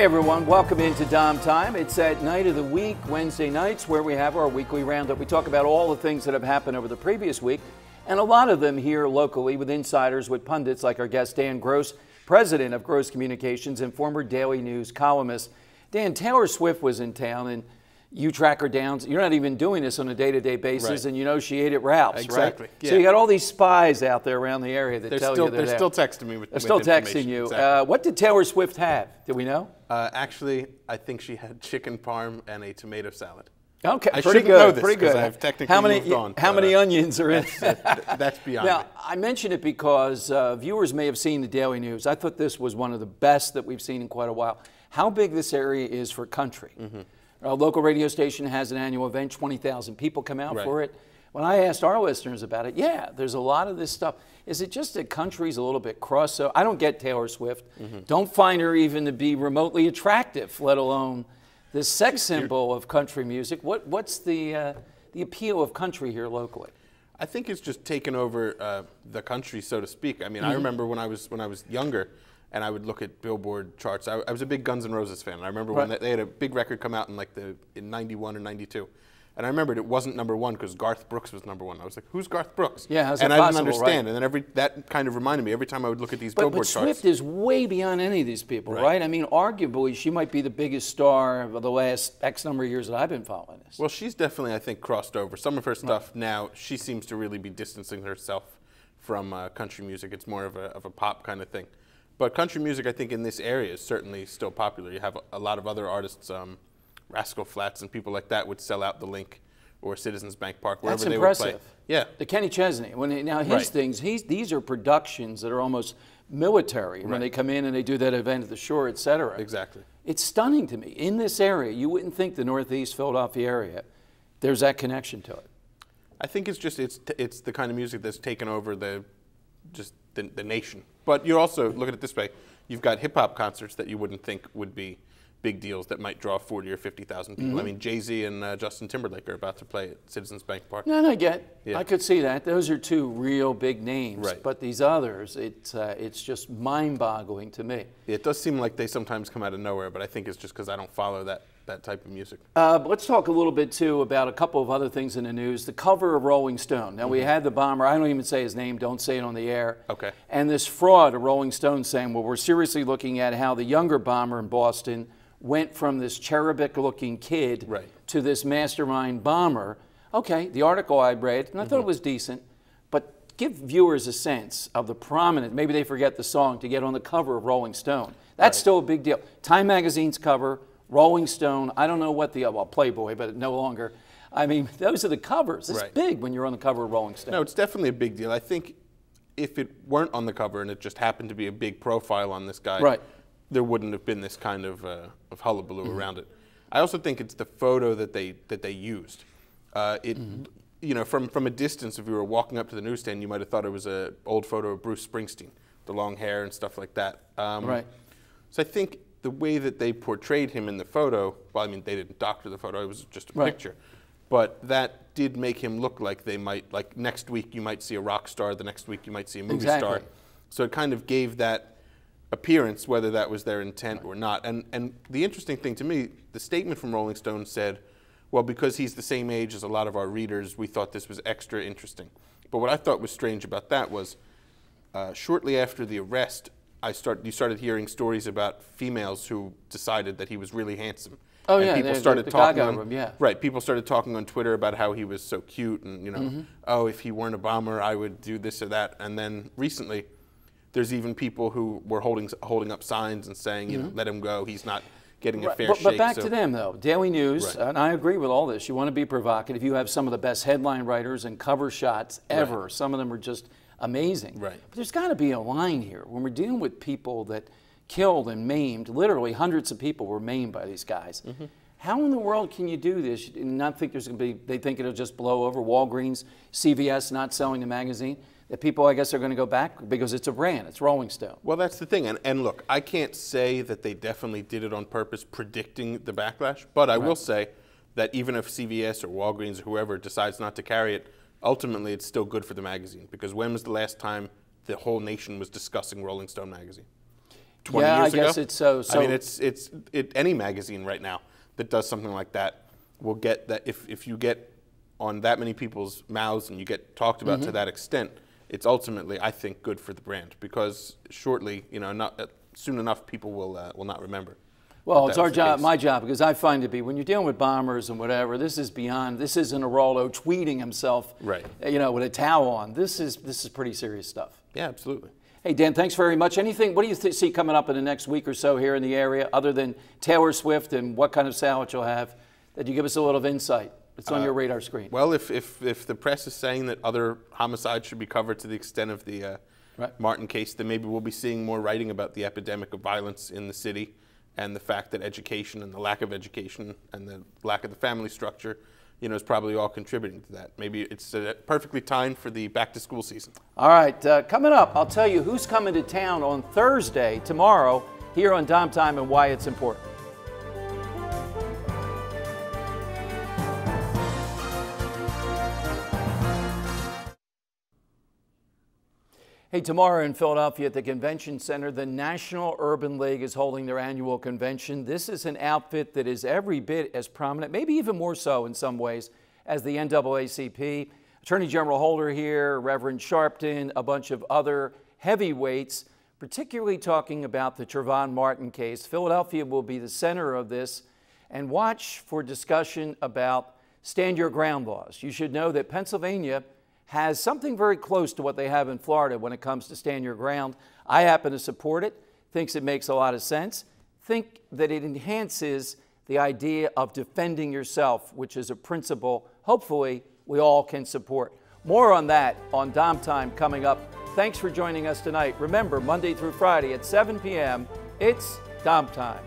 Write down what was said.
Hey everyone, welcome into DomTime. It's that night of the week, Wednesday nights, where we have our weekly roundup. We talk about all the things that have happened over the previous week, and a lot of them here locally with insiders, with pundits like our guest Dan Gross, president of Gross Communications and former Daily News columnist. Dan, Taylor Swift was in town, and you track her down. You're not even doing this on a day-to-day basis, right. And you know she ate at Ralph's, exactly. Right? Yeah. So you got all these spies out there around the area that tell you they're still texting me with They're still texting you. Exactly. What did Taylor Swift have? Do we know? Actually, I think she had chicken parm and a tomato salad. Okay, I pretty shouldn't good. know this pretty good. I've technically moved on. How many onions are in? That's beyond Now, me. I mention it because viewers may have seen the Daily News. I thought this was one of the best that we've seen in quite a while. How big this area is for country. Mm-hmm. A local radio station has an annual event, 20,000 people come out for it. When I asked our listeners about it, yeah, there's a lot of this stuff. Is it just that country's a little bit cross? So I don't get Taylor Swift. Mm-hmm. Don't find her even to be remotely attractive, let alone this sex symbol of country music. What's the appeal of country here locally? I think it's just taken over the country, so to speak. I mean, I remember when I was younger, and I would look at Billboard charts. I was a big Guns N' Roses fan. I remember when they had a big record come out in '91 or '92. And I remembered it wasn't #1 because Garth Brooks was #1. I was like, who's Garth Brooks? Yeah, how's and that I possible, didn't understand. right? And then that kind of reminded me every time I would look at these Billboard charts. But Swift is way beyond any of these people, right? I mean, arguably, she might be the biggest star of the last X number of years that I've been following this. Well, she's definitely, I think, crossed over. Some of her stuff now, she seems to really be distancing herself from country music. It's more of a pop kind of thing. But country music, I think, in this area is certainly still popular. You have a lot of other artists, Rascal Flatts and people like that would sell out the Link or Citizens Bank Park, wherever they would play. Yeah. The Kenny Chesney. Now his things, these are productions that are almost military when they come in and they do that event at the shore, et cetera. Exactly. It's stunning to me. In this area, you wouldn't think the Northeast Philadelphia area, there's that connection to it. I think it's just it's the kind of music that's taken over the nation. But you also look at it this way: you've got hip hop concerts that you wouldn't think would be big deals that might draw 40 or 50,000 people. Mm-hmm. I mean, Jay-Z and Justin Timberlake are about to play at Citizens Bank Park. No, I could see that. Those are two real big names. Right. But these others, it's just mind-boggling to me. It does seem like they sometimes come out of nowhere, but I think it's just because I don't follow that type of music. Let's talk a little bit, too, about a couple of other things in the news. The cover of Rolling Stone. Now, we had the bomber. I don't even say his name. Don't say it on the air. Okay. And this fraud of Rolling Stone saying, well, we're seriously looking at how the younger bomber in Boston went from this cherubic-looking kid to this mastermind bomber. Okay, the article I read, and I thought it was decent, but give viewers a sense of the prominent, maybe they forget the song, to get on the cover of Rolling Stone. That's still a big deal. Time Magazine's cover, Rolling Stone, I don't know what the, well, Playboy, but no longer. I mean, those are the covers. It's big when you're on the cover of Rolling Stone. No, it's definitely a big deal. I think if it weren't on the cover and it just happened to be a big profile on this guy, there wouldn't have been this kind of hullabaloo around it. I also think it's the photo that they used. You know, from a distance, if you were walking up to the newsstand, you might have thought it was an old photo of Bruce Springsteen, the long hair and stuff like that. So I think the way that they portrayed him in the photo, well, I mean, they didn't doctor the photo, it was just a picture. But that did make him look like they might, like next week you might see a rock star, the next week you might see a movie star. So it kind of gave that appearance, whether that was their intent or not. And the interesting thing to me, the statement from Rolling Stone said, well, because he's the same age as a lot of our readers, we thought this was extra interesting. But what I thought was strange about that was shortly after the arrest, you started hearing stories about females who decided that he was really handsome. Oh, and yeah, people started talking on, him, right, people started talking on Twitter about how he was so cute and, you know, oh, if he weren't a bomber, I would do this or that. And then recently, there's even people who were holding up signs and saying, you know, let him go, he's not getting a fair shake. But back to them, though. Daily News, and I agree with all this. You want to be provocative. You have some of the best headline writers and cover shots ever. Some of them are just amazing. But there's got to be a line here. When we're dealing with people that killed and maimed, literally hundreds of people were maimed by these guys. How in the world can you do this and not think there's going to be, they think it'll just blow over? Walgreens, CVS not selling the magazine? That people, I guess, are going to go back because it's a brand. It's Rolling Stone. Well, that's the thing. And look, I can't say that they definitely did it on purpose, predicting the backlash. But I will say that even if CVS or Walgreens or whoever decides not to carry it, ultimately it's still good for the magazine. Because when was the last time the whole nation was discussing Rolling Stone magazine? 20 years ago. Yeah, I guess it's so. I mean, any magazine right now that does something like that will get that. If you get on that many people's mouths and you get talked about to that extent, it's ultimately, I think, good for the brand, because shortly, soon enough, people will not remember. Well, it's our job, my job, because I find it to be, when you're dealing with bombers and whatever, this is beyond. This isn't a Rollo tweeting himself, right? With a towel on. This is pretty serious stuff. Yeah, absolutely. Hey, Dan, thanks very much. Anything? What do you see coming up in the next week or so here in the area, other than Taylor Swift and what kind of sandwich you'll have? That you give us a little insight. It's on your radar screen. Well, if the press is saying that other homicides should be covered to the extent of the Martin case, then maybe we'll be seeing more writing about the epidemic of violence in the city, and the fact that education and the lack of education and the lack of the family structure, is probably all contributing to that. Maybe it's perfectly timed for the back-to-school season. All right, coming up, I'll tell you who's coming to town on Thursday, tomorrow, here on DomTime, and why it's important. Hey, tomorrow in Philadelphia at the Convention Center, the National Urban League is holding their annual convention. This is an outfit that is every bit as prominent, maybe even more so in some ways, as the NAACP. Attorney General Holder here, Reverend Sharpton, a bunch of other heavyweights, particularly talking about the Trayvon Martin case. Philadelphia will be the center of this, and watch for discussion about stand your ground laws. You should know that Pennsylvania has something very close to what they have in Florida when it comes to stand your ground. I happen to support it, thinks it makes a lot of sense, think that it enhances the idea of defending yourself, which is a principle hopefully we all can support. More on that on DomTime coming up. Thanks for joining us tonight. Remember, Monday through Friday at 7 p.m., it's DomTime.